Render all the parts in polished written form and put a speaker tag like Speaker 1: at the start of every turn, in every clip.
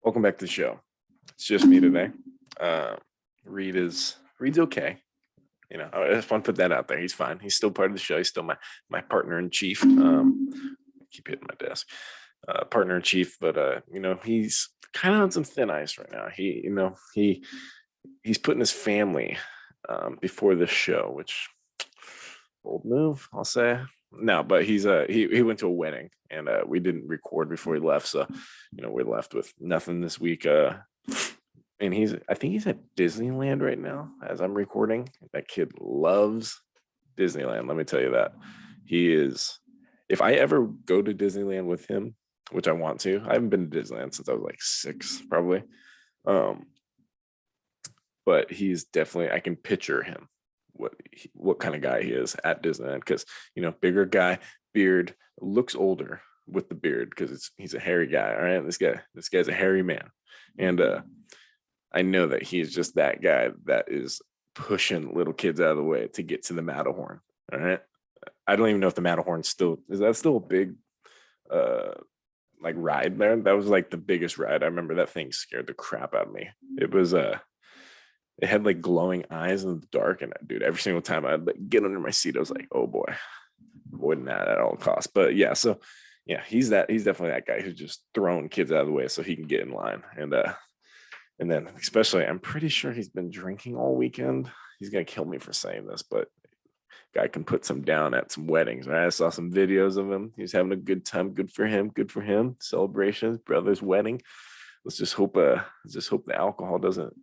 Speaker 1: Welcome back to the show. It's just me today. Uh, Reed's okay. I just want to put that out there. He's fine. He's still part of the show. He's still my partner in chief. Keep hitting my desk. Partner in chief, but he's kind of on some thin ice right now. He's putting his family before this show, which bold move, I'll say. No, but he went to a wedding and we didn't record before he left, so we're left with nothing this week. And I think he's at Disneyland right now as I'm recording. That kid loves Disneyland. Let me tell you that. He is. If I ever go to Disneyland with him, which I want to, I haven't been to Disneyland since I was like 6, probably. But he's definitely. I can picture him what kind of guy he is at Disneyland, because bigger guy, beard, looks older with the beard because he's a hairy guy. All right, this guy's a hairy man, and I know that he's just that guy that is pushing little kids out of the way to get to the Matterhorn. All right, I don't even know if the Matterhorn still a big like ride there. That was like the biggest ride. I remember that thing scared the crap out of me. It had like glowing eyes in the dark, and dude, every single time I'd like get under my seat, I was like, oh boy, avoiding that at all costs. But yeah, so yeah, he's definitely that guy who's just throwing kids out of the way so he can get in line. And then especially, I'm pretty sure he's been drinking all weekend. He's gonna kill me for saying this, but guy can put some down at some weddings. Right? I saw some videos of him. He's having a good time. Good for him. Good for him. Celebrations, brother's wedding. Let's just hope the alcohol doesn't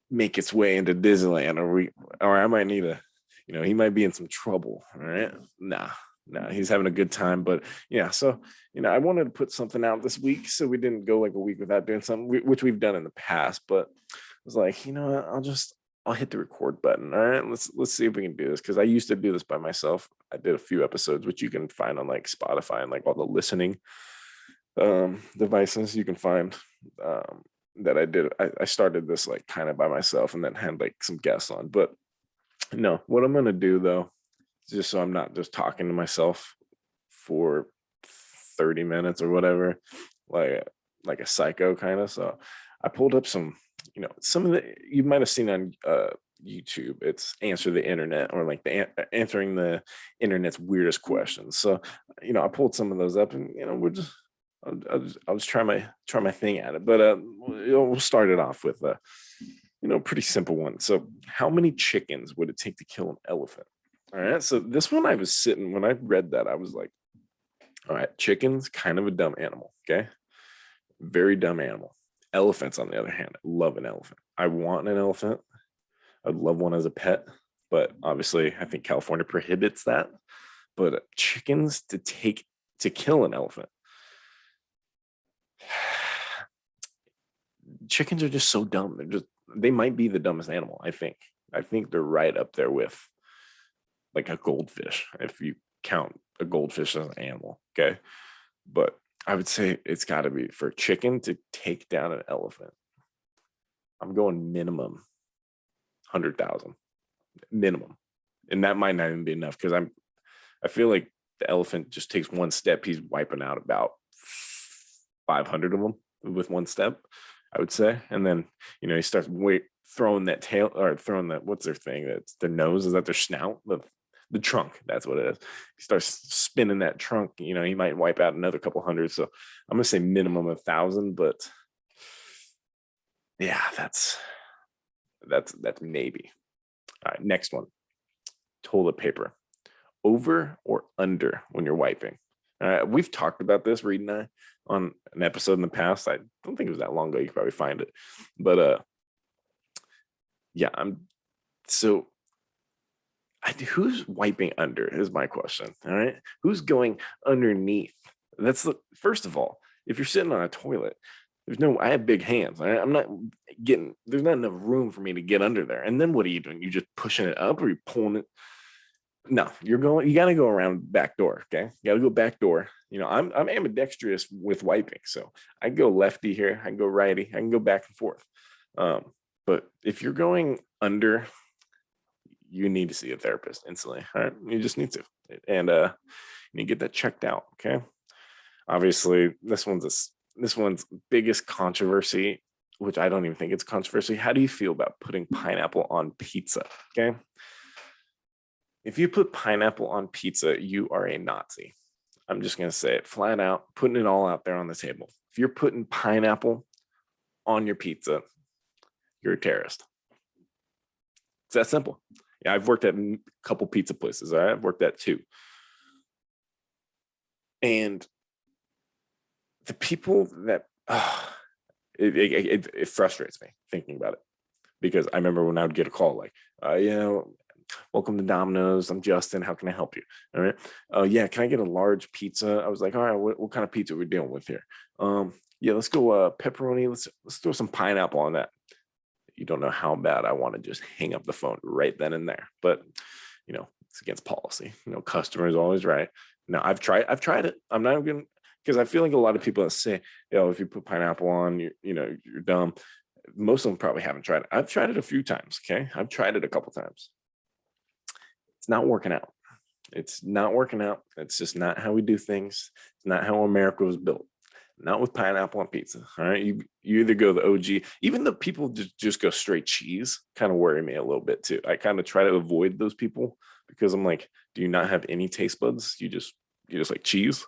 Speaker 1: make its way into Disneyland, or I might need he might be in some trouble. All right. Nah, he's having a good time. But yeah, so I wanted to put something out this week, so we didn't go like a week without doing something, which we've done in the past. But I was like, I'll hit the record button. All right, let's see if we can do this, because I used to do this by myself. I did a few episodes, which you can find on like Spotify and like all the listening devices you can find. That I did. I started this like kind of by myself and then had like some guests on. But no, what I'm gonna do though, just so I'm not just talking to myself for 30 minutes or whatever, like a psycho kind of. So I pulled up some, some of the you might have seen on YouTube. It's Answer the Internet, or like answering the internet's weirdest questions. So I pulled some of those up, and we're just I'll just try my thing at it. But we'll start it off with a pretty simple one. So how many chickens would it take to kill an elephant? All right. So this one, I was sitting when I read that, I was like, all right, chickens, kind of a dumb animal. Okay. Very dumb animal. Elephants, on the other hand, I love an elephant. I want an elephant. I'd love one as a pet, but obviously I think California prohibits that. But chickens to kill an elephant. Chickens are just so dumb. They might be the dumbest animal. I think they're right up there with like a goldfish, if you count a goldfish as an animal. Okay. But I would say it's got to be for a chicken to take down an elephant. I'm going minimum 100,000 minimum. And that might not even be enough, because I feel like the elephant just takes one step. He's wiping out about 500 of them with one step, I would say. And then, he starts throwing that tail, or throwing that, what's their thing? That's their nose. Is that their snout? The trunk. That's what it is. He starts spinning that trunk. He might wipe out another couple hundred. So I'm going to say minimum 1,000, but yeah, that's maybe. All right. Next one. Toilet paper. Over or under when you're wiping? We've talked about this, Reed and I, on an episode in the past. I don't think it was that long ago. You could probably find it. But yeah, who's wiping under is my question. All right. Who's going underneath? First of all, if you're sitting on a toilet, I have big hands. All right? There's not enough room for me to get under there. And then what are you doing? You just pushing it up, or you pulling it? No, you got to go around back door. Okay. You got to go back door. I'm ambidextrous with wiping. So I can go lefty here. I can go righty. I can go back and forth. But if you're going under, you need to see a therapist instantly. All right. You just need to, and you need to get that checked out. Okay. Obviously this one's this one's biggest controversy, which I don't even think it's controversy. How do you feel about putting pineapple on pizza? Okay. If you put pineapple on pizza, you are a Nazi. I'm just going to say it flat out, putting it all out there on the table. If you're putting pineapple on your pizza, you're a terrorist. It's that simple. Yeah, I've worked at a couple pizza places. All right, I've worked at 2. And the people that, it frustrates me thinking about it, because I remember when I would get a call like, welcome to Domino's. I'm Justin. How can I help you? All right. Yeah. Can I get a large pizza? I was like, all right, what kind of pizza are we dealing with here? Yeah, let's go pepperoni. Let's throw some pineapple on that. You don't know how bad I want to just hang up the phone right then and there. But it's against policy. Customer is always right. Now I've tried it. I'm not even, because I feel like a lot of people that say, if you put pineapple on, you're dumb. Most of them probably haven't tried it. I've tried it a few times. Okay. I've tried it a couple times. It's not working out. It's not working out. It's just not how we do things. It's not how America was built. Not with pineapple on pizza. All right. You either go the OG, even the people just go straight cheese kind of worry me a little bit too. I kind of try to avoid those people because I'm like, do you not have any taste buds? You just like cheese.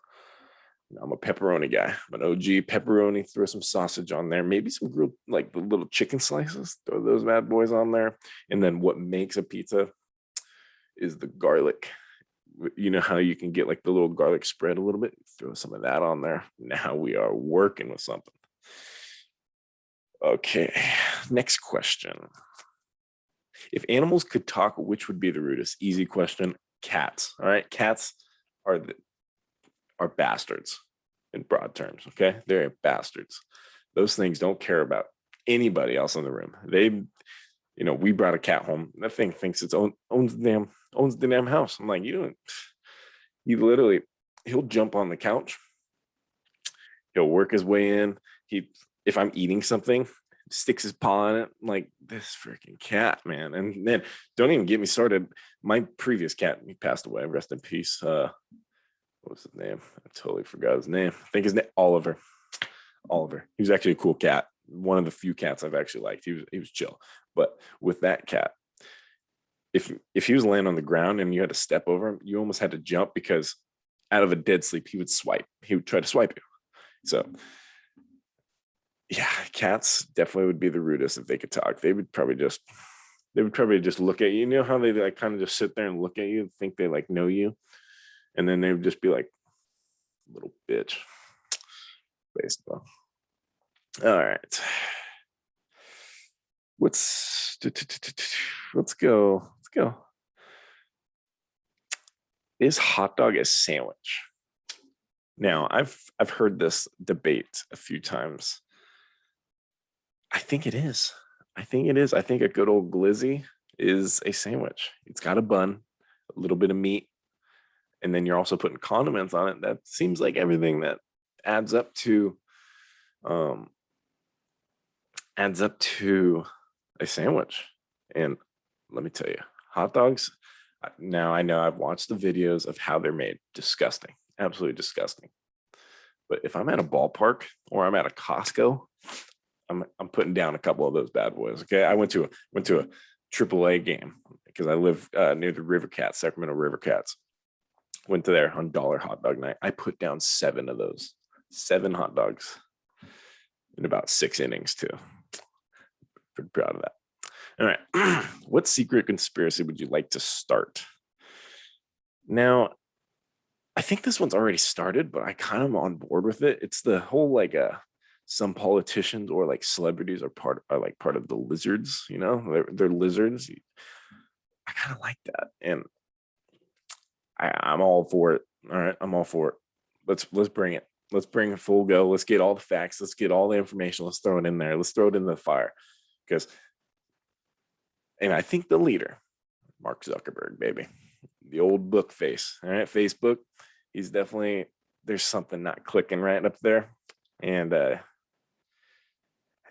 Speaker 1: I'm a pepperoni guy. I'm an OG pepperoni. Throw some sausage on there. Maybe some grilled, like the little chicken slices. Throw those bad boys on there. And then what makes a pizza is the garlic. You know how you can get like the little garlic spread a little bit? Throw some of that on there. Now we are working with something. Okay, next question. If animals could talk, which would be the rudest? Easy question. Cats. All right, cats are bastards in broad terms. Okay, they're bastards. Those things don't care about anybody else in the room. We brought a cat home. That thing thinks it's owns the damn house. I'm like, he'll jump on the couch. He'll work his way in. If I'm eating something, sticks his paw in it. I'm like, this freaking cat, man. And then don't even get me started. My previous cat, he passed away. Rest in peace. What was his name? I totally forgot his name. I think his name Oliver. He was actually a cool cat. One of the few cats I've actually liked. He was chill. But with that cat, if he was laying on the ground and you had to step over him, you almost had to jump, because out of a dead sleep, he would swipe. He would try to swipe you. So yeah, cats definitely would be the rudest if they could talk. They would probably just look at you. You know how they like kind of just sit there and look at you, think they like know you, and then they would just be like, little bitch. Baseball. All right. Let's go. Is hot dog a sandwich? Now, I've heard this debate a few times. I think it is. I think a good old glizzy is a sandwich. It's got a bun, a little bit of meat, and then you're also putting condiments on it. That seems like everything that adds up to a sandwich. And let me tell you, hot dogs, now I know I've watched the videos of how they're made. Disgusting. Absolutely disgusting. But if I'm at a ballpark or I'm at a Costco, I'm putting down a couple of those bad boys. Okay. I went to a AAA game because I live near the River Cats, Sacramento River Cats. Went to there on dollar hot dog night. I put down 7 of those, 7 hot dogs in about 6 innings too. Pretty proud of that. All right. What secret conspiracy would you like to start? Now, I think this one's already started, but I kind of am on board with it. It's the whole like some politicians or like celebrities are part of the lizards, they're lizards. I kind of like that. And I'm all for it. All right. I'm all for it. Let's bring it. Let's bring it full go. Let's get all the facts. Let's get all the information. Let's throw it in there. Let's throw it in the fire. And I think the leader, Mark Zuckerberg, baby, the old book face. All right. Facebook. He's definitely, there's something not clicking right up there. And I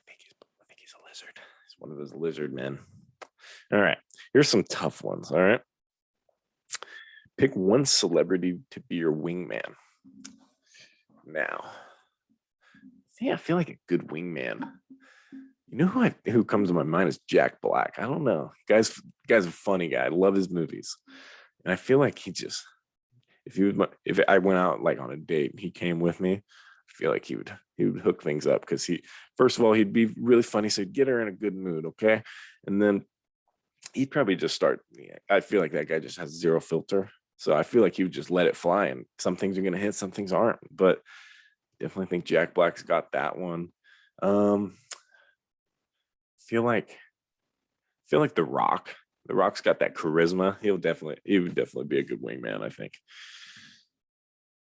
Speaker 1: think he's a lizard. He's one of those lizard men. All right. Here's some tough ones. All right. Pick one celebrity to be your wingman. Now, Yeah, I feel like a good wingman. You know who comes to my mind is Jack Black. I don't know. Guy's a funny guy. I love his movies. And I feel like if I went out like on a date and he came with me, I feel like he would hook things up because first of all, he'd be really funny. So he'd get her in a good mood, okay? And then he'd probably just start. Yeah, I feel like that guy just has zero filter. So I feel like he would just let it fly, and some things are gonna hit, some things aren't. But definitely think Jack Black's got that one. Um, feel like feel like The Rock. The Rock's got that charisma. He would definitely be a good wingman, I think.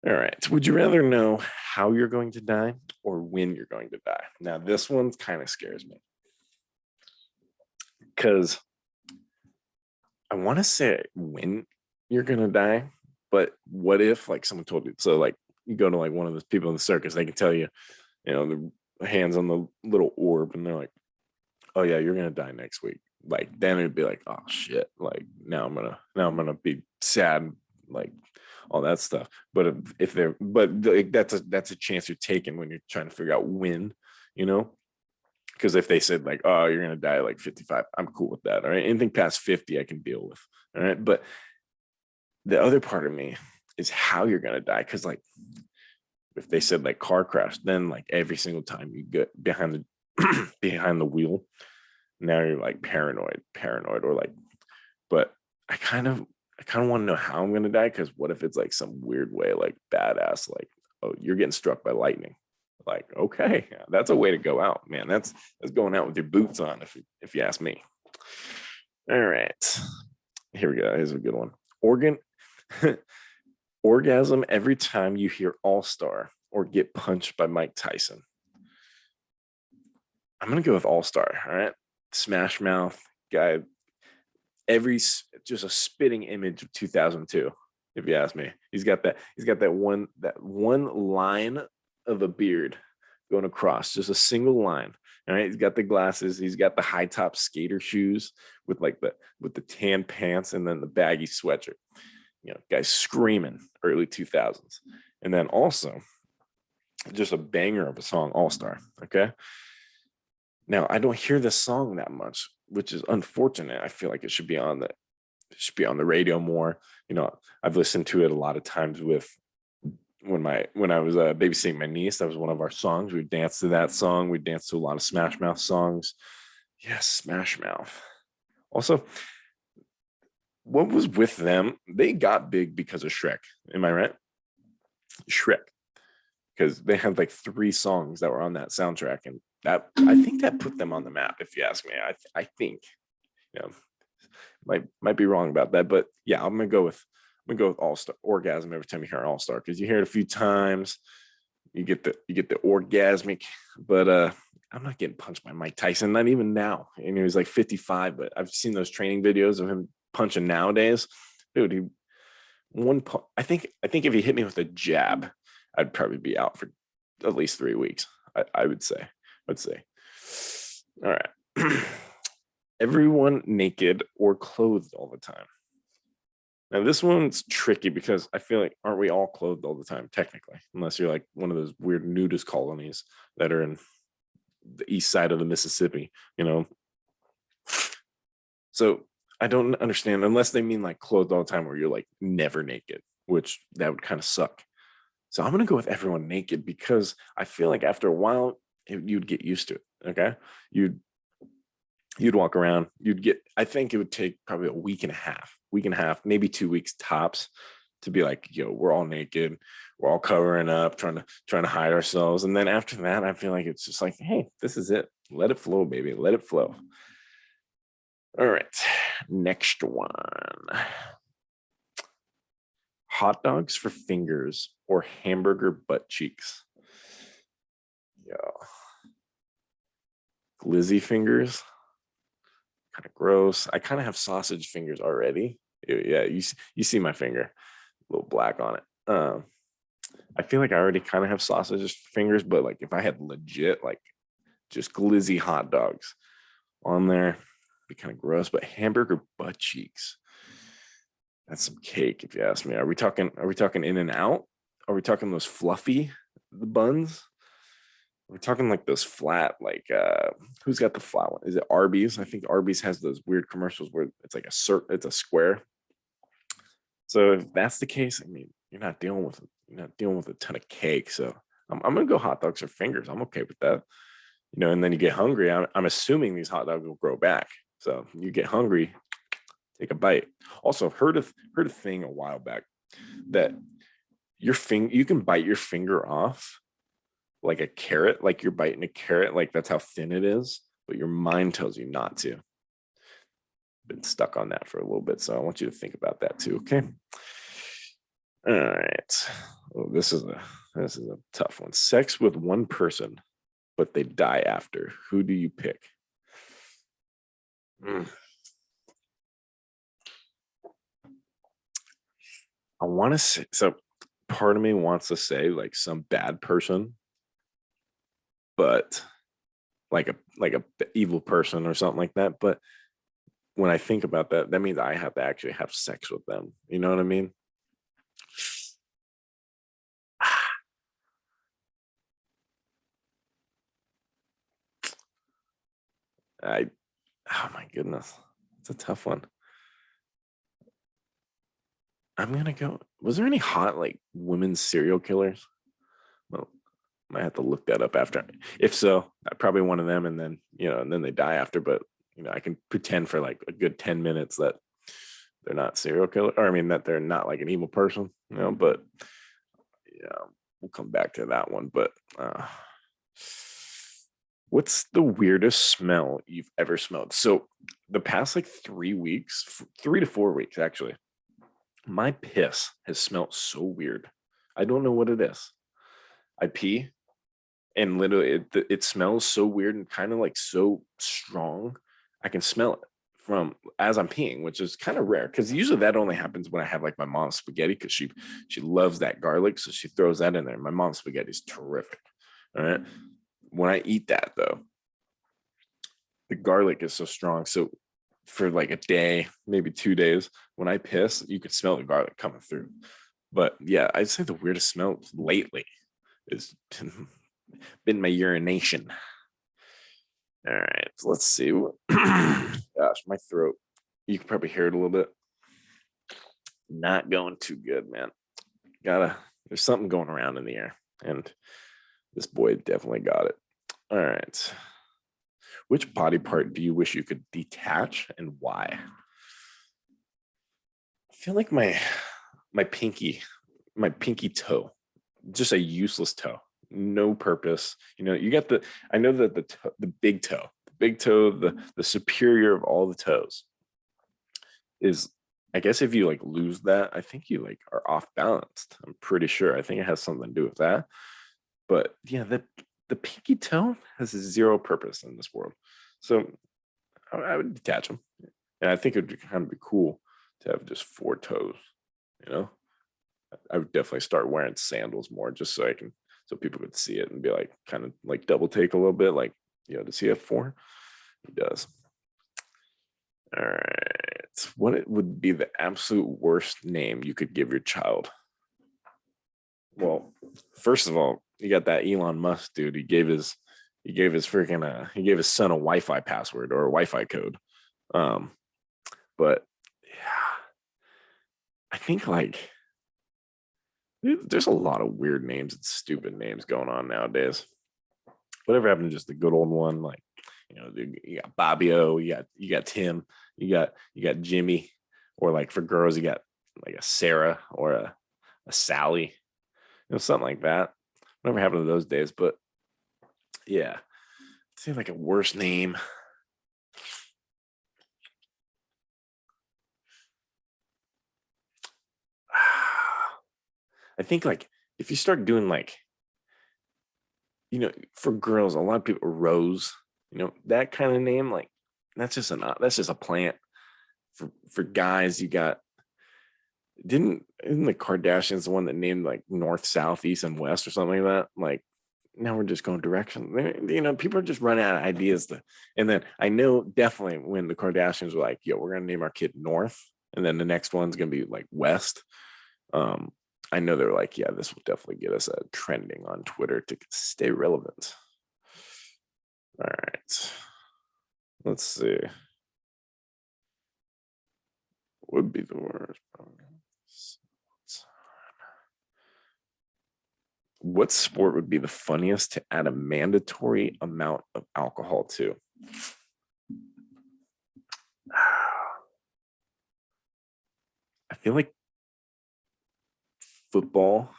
Speaker 1: All right. Would you rather know how you're going to die or when you're going to die? Now, this one kind of scares me because I want to say when you're going to die, but what if like someone told you? So, like, you go to like one of those people in the circus, they can tell you, the hands on the little orb, and they're like, oh, yeah, you're going to die next week. Like, then it'd be like, oh, shit. Like, now I'm going to be sad. Like, all that stuff. But that's a chance you're taking when you're trying to figure out when, you know, because if they said like, oh, you're gonna die at like 55, I'm cool with that. All right, anything past 50, I can deal with. All right, but the other part of me is how you're gonna die, because like if they said like car crash, then like every single time you get behind the behind the wheel, now you're like paranoid, or like, but I kind of want to know how I'm gonna die, because what if it's like some weird way, like badass, like, oh, you're getting struck by lightning. Like, okay, yeah, that's a way to go out, man. That's going out with your boots on, if you ask me. All right. Here we go. Here's a good one. Orgasm every time you hear All Star or get punched by Mike Tyson. I'm gonna go with All Star. All right. Smash Mouth guy, just a spitting image of 2002, if you ask me. He's got that one line of a beard going across, just a single line. All right, he's got the glasses, he's got the high top skater shoes with the tan pants, and then the baggy sweatshirt. Guys screaming early 2000s. And then also just a banger of a song, All Star. Okay, now I don't hear this song that much, which is unfortunate. I feel like it should be on the radio more. I've listened to it a lot of times when I was babysitting my niece. That was one of our songs. We danced to that song. We danced to a lot of Smash Mouth songs. Yes, Smash Mouth. Also, what was with them? They got big because of Shrek. Am I right? Shrek, because they had like 3 songs that were on that soundtrack, and I think that put them on the map. If you ask me, I think, you know, might be wrong about that, but yeah, I'm gonna go with All Star. Orgasm every time you hear All Star, because you hear it a few times, you get the orgasmic. But I'm not getting punched by Mike Tyson, not even now. And he was like 55, but I've seen those training videos of him punching nowadays. Dude, I think if he hit me with a jab, I'd probably be out for at least 3 weeks. I would say. All right. Everyone naked or clothed all the time. Now, this one's tricky because I feel like, aren't we all clothed all the time, technically? Unless you're like one of those weird nudist colonies that are in the east side of the Mississippi, So I don't understand, unless they mean like clothed all the time where you're like never naked, which that would kind of suck. So I'm going to go with everyone naked, because I feel like after a while, you'd get used to it. Okay. You'd walk around, I think it would take probably a week and a half, maybe 2 weeks tops, to be like, we're all naked, we're all covering up, trying to hide ourselves. And then after that, I feel like it's just like, hey, this is it. Let it flow, baby. Let it flow. All right. Next one. Hot dogs for fingers or hamburger butt cheeks? Yeah. Glizzy fingers. Kind of gross. I kind of have sausage fingers already. Yeah, you see my finger, a little black on it. I feel like I already kind of have sausage fingers, but like if I had legit like just glizzy hot dogs on there, it'd be kind of gross. But hamburger butt cheeks, that's some cake, if you ask me. Are we talking In and Out? Are we talking those fluffy buns? We're talking like those flat, like who's got the flat one? Is it Arby's? I think Arby's has those weird commercials where it's like it's a square. So if that's the case, I mean, you're not dealing with a ton of cake. So I'm gonna go hot dogs or fingers. I'm okay with that. And then you get hungry. I'm assuming these hot dogs will grow back. So you get hungry, take a bite. Also, heard a thing a while back that you can bite your finger off like a carrot, like you're biting a carrot, like that's how thin it is, but your mind tells you not to. Been stuck on that for a little bit, so I want you to think about that too. Okay. All right. Oh, this is a tough one. Sex with one person, but they die after. Who do you pick? Mm. I want to say so. Part of me wants to say like some bad person, but like a evil person or something like that. But when I think about that, that means I have to actually have sex with them. You know what I mean? I Oh my goodness, it's a tough one. I'm gonna go. Was there any hot like women serial killers? Well, might have to look that up after. If so, I probably one of them, and then and then they die after. But I can pretend for like a good 10 minutes that they're not serial killer, or I mean that they're not like an evil person. But yeah, we'll come back to that one. But what's the weirdest smell you've ever smelled? So the past like 3 weeks, 3 to 4 weeks actually, my piss has smelled so weird. I don't know what it is. I pee and literally it smells so weird and kind of like so strong. I can smell it from as I'm peeing, which is kind of rare because usually that only happens when I have like my mom's spaghetti because she loves that garlic, so she throws that in there. My mom's spaghetti is terrific. All right. When I eat that though, the garlic is so strong. So for like a day, maybe 2 days, when I piss, you can smell the garlic coming through. But yeah, I'd say the weirdest smell lately is been my urination. All right, so let's see. Gosh, my throat. You can probably hear it a little bit. Not going too good, man. There's something going around in the air, and this boy definitely got it. All right. Which body part do you wish you could detach and why? I feel like my pinky, my pinky toe, just a useless toe, no purpose. You got I know that the big toe, the superior of all the toes is, I guess if you like lose that, I think you like are off balanced. I'm pretty sure. I think it has something to do with that. But yeah, the pinky toe has zero purpose in this world. So I would detach them. And I think it would kind of be cool to have just four toes, you know? I would definitely start wearing sandals more just so people could see it and be like, kind of like double take a little bit, like, does he have four? He does. All right. What it would be the absolute worst name you could give your child? Well, first of all, you got that Elon Musk dude. He gave his son a Wi-Fi password or a Wi-Fi code. But yeah, I think like there's a lot of weird names and stupid names going on nowadays. Whatever happened to just the good old one? Like, you got Bobbio, you got Tim, you got Jimmy, or like for girls, you got like a Sarah or a Sally, something like that. Whatever happened to those days? But yeah, it seems like a worse name. I think like if you start doing like, for girls, a lot of people Rose, that kind of name, like that's just a plant. For guys, you got isn't the Kardashians the one that named like north, south, east, and west or something like that? Like now we're just going direction. People are just running out of ideas and then I know definitely when the Kardashians were like, yo, we're gonna name our kid North, and then the next one's gonna be like West. I know they're like, yeah, this will definitely get us trending on Twitter to stay relevant. All right. Let's see. Would be the worst. What sport would be the funniest to add a mandatory amount of alcohol to? I feel like football.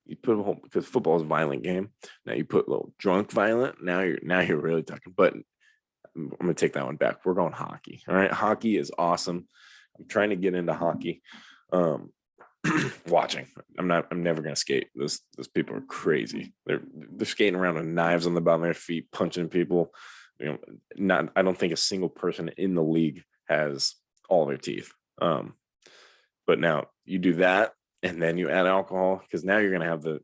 Speaker 1: You put a whole, because football is a violent game. Now you put a little drunk violent. Now you're really talking. But I'm gonna take that one back. We're going hockey. All right, hockey is awesome. I'm trying to get into hockey. Um, watching. I'm never gonna skate. Those people are crazy. They're skating around with knives on the bottom of their feet, punching people. Not I don't think a single person in the league has all their teeth. But now you do that and then you add alcohol, because now you're gonna have the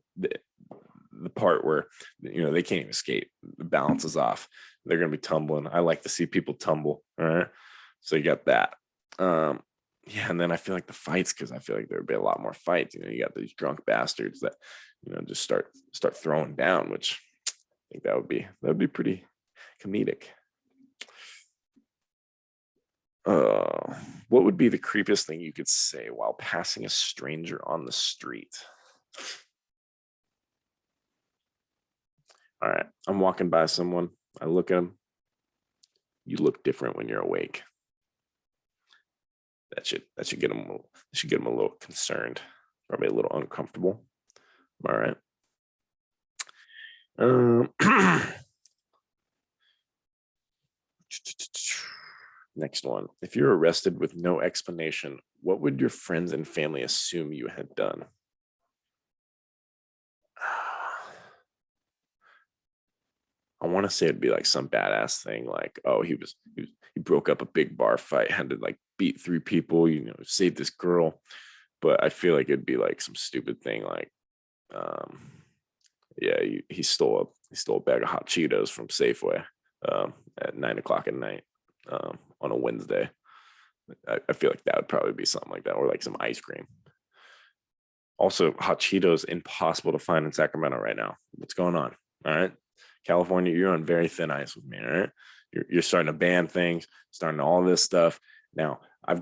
Speaker 1: part where they can't even skate. The balance is off. They're gonna be tumbling. I like to see people tumble. All right. So you got that. Yeah, and then I feel like the fights, because I feel like there would be a lot more fights. You got these drunk bastards that just start throwing down, which I think that would be pretty comedic. What would be the creepiest thing you could say while passing a stranger on the street? All right, I'm walking by someone. I look at them. You look different when you're awake. That should get them. That should get them a little concerned, probably a little uncomfortable. All right. Next one. If you're arrested with no explanation, what would your friends and family assume you had done? I want to say it'd be like some badass thing, like, oh, he broke up a big bar fight, had to like beat 3 people, save this girl. But I feel like it'd be like some stupid thing, like, um, yeah, he stole a bag of hot Cheetos from Safeway at 9 o'clock at night on a Wednesday. I feel like that would probably be something like that, or like some ice cream. Also, hot Cheetos impossible to find in Sacramento right now. What's going on? All right, California, you're on very thin ice with me. All right, you're starting to ban things, starting to all this stuff. Now, I have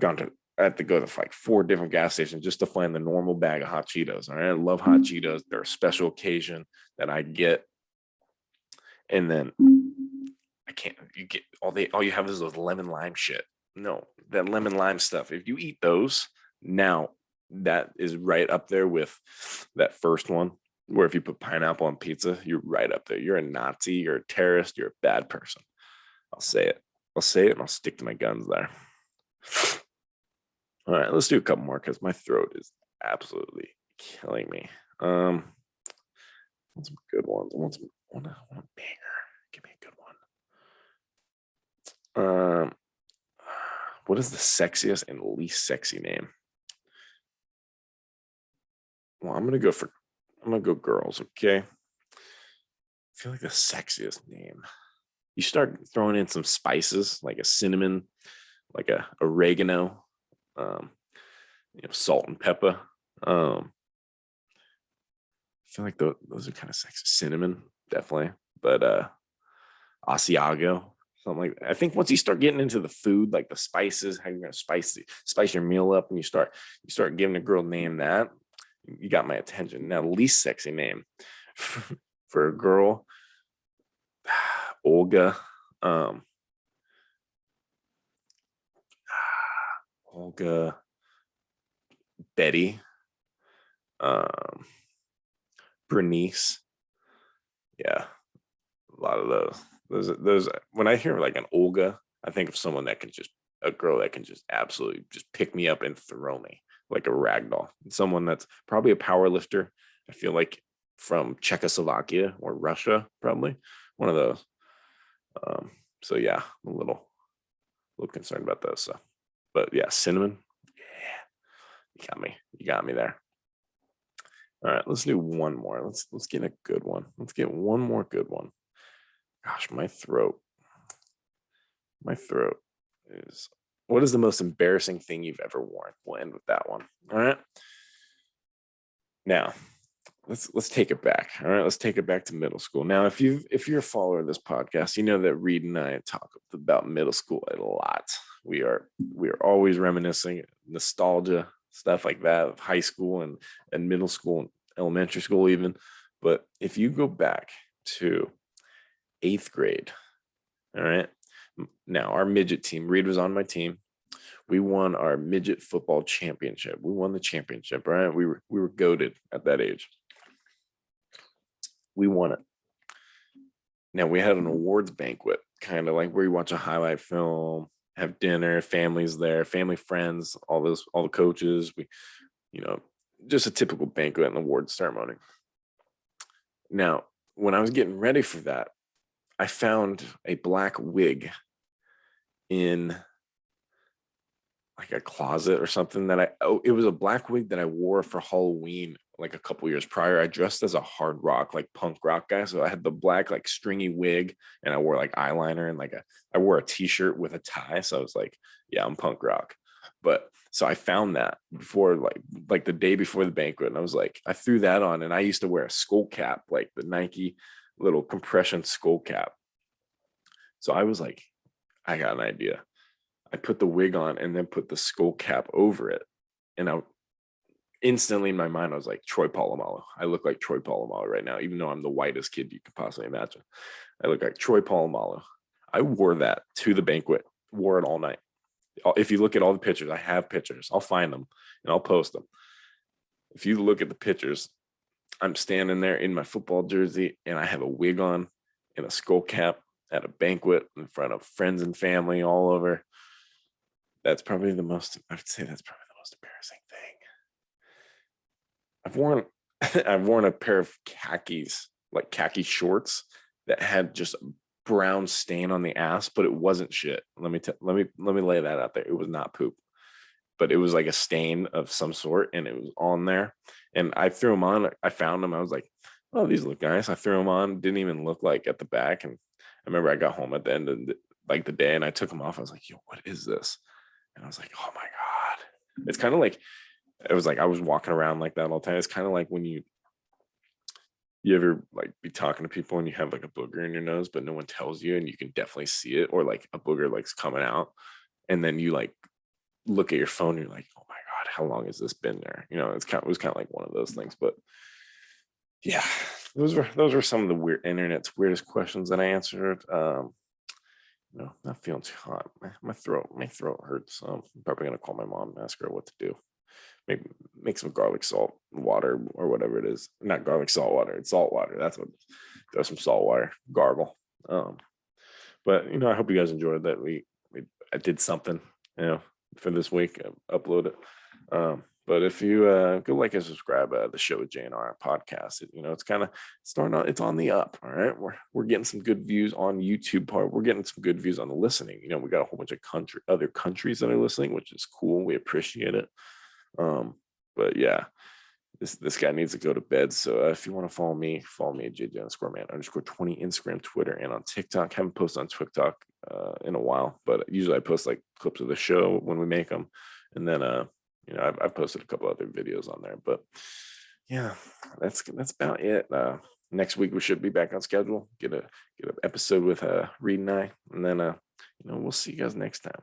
Speaker 1: to go to like 4 different gas stations just to find the normal bag of hot Cheetos. All right, I love hot Cheetos. They're a special occasion that I get, and then I can't. You get all you have is those lemon lime shit. No, that lemon lime stuff. If you eat those now, that is right up there with that first one. Where if you put pineapple on pizza, you're right up there. You're a Nazi. You're a terrorist. You're a bad person. I'll say it. And I'll stick to my guns there. All right, let's do a couple more because my throat is absolutely killing me. I want some good ones. I want a banger. Give me a good one. What is the sexiest and least sexy name? Well, I'm gonna go girls. Okay. I feel like the sexiest name. You start throwing in some spices like a cinnamon, like a oregano, salt and pepper. I feel like those are kind of sexy. Cinnamon, definitely, but Asiago, something like that. I think once you start getting into the food, like the spices, how you're gonna spice your meal up, and you start giving a girl name that, you got my attention. Now, least sexy name for a girl, Olga. Olga, Betty, Bernice. Yeah, a lot of those. When I hear like an Olga, I think of someone a girl that can just absolutely just pick me up and throw me like a rag doll. Someone that's probably a power lifter. I feel like from Czechoslovakia or Russia, probably one of those. So yeah, I'm a little concerned about those. So, but yeah, cinnamon. Yeah, you got me there. All right, let's do one more. Let's get a good one. Let's get one more good one. Gosh, my throat. My throat is. What is the most embarrassing thing you've ever worn? We'll end with that one. All right. Now, let's take it back. All right, let's take it back to middle school. Now, if you're a follower of this podcast, you know that Reed and I talk about middle school a lot. We are always reminiscing, nostalgia, stuff like that of high school and middle school and elementary school even. But if you go back to 8th grade, all right. Now our midget team, Reed was on my team. We won our midget football championship. We won the championship, right? We were goated at that age. We won it. Now we had an awards banquet, kind of like where you watch a highlight film, have dinner, families there, family, friends, all the coaches. Just a typical banquet and awards ceremony. Now, when I was getting ready for that, I found a black wig in like a closet or something it was a black wig that I wore for Halloween like a couple years prior. I dressed as a hard rock, like punk rock guy. So I had the black, like stringy wig and I wore like eyeliner and I wore a t-shirt with a tie. So I was like, yeah, I'm punk rock. But so I found that before like the day before the banquet. And I was like, I threw that on and I used to wear a skull cap, like the Nike little compression skull cap. So I was like, I got an idea. I put the wig on and then put the skull cap over it. And I instantly in my mind, I was like, Troy Polamalu. I look like Troy Polamalu right now, even though I'm the whitest kid you could possibly imagine. I look like Troy Polamalu. I wore that to the banquet, wore it all night. If you look at all the pictures, I have pictures. I'll find them and I'll post them. If you look at the pictures, I'm standing there in my football jersey and I have a wig on and a skull cap at a banquet in front of friends and family all over. I would say that's probably the most embarrassing thing. I've worn a pair of khakis, like khaki shorts that had just a brown stain on the ass, but it wasn't shit. Let me lay that out there. It was not poop, but it was like a stain of some sort and it was on there. And I threw them on. I found them. I was like, oh, these look nice. I threw them on, didn't even look like at the back. And I remember I got home at the end of the day and I took them off. I was like, yo, what is this? And I was like, oh my God. It's kind of like, it was like I was walking around like that all the time. It's kind of like when you ever like be talking to people and you have like a booger in your nose, but no one tells you and you can definitely see it, or like a booger like's coming out. And then you like look at your phone and you're like, oh my God, how long has this been there? It was kind of like one of those things. But yeah, those were some of the internet's weirdest questions that I answered. Not feeling too hot. My throat hurts. I'm probably gonna call my mom and ask her what to do. Maybe make some garlic salt water or whatever it is. Not garlic salt water. It's salt water. That's what. Throw some salt water. Gargle. But I hope you guys enjoyed that. I did something for this week. Upload it. But if you go like and subscribe the show with JNR podcast, it's kind of starting on. It's on the up. All right, we're getting some good views on YouTube. We're getting some good views on the listening. We got a whole bunch of other countries that are listening, which is cool. We appreciate it. But yeah, this guy needs to go to bed. So if you want to follow me at JJ_man_20 Instagram, Twitter, and on TikTok. Haven't posted on TikTok in a while, but usually I post like clips of the show when we make them, and then I've posted a couple other videos on there. But yeah, that's about it. Next week we should be back on schedule. Get an episode with Reed and I, and then we'll see you guys next time.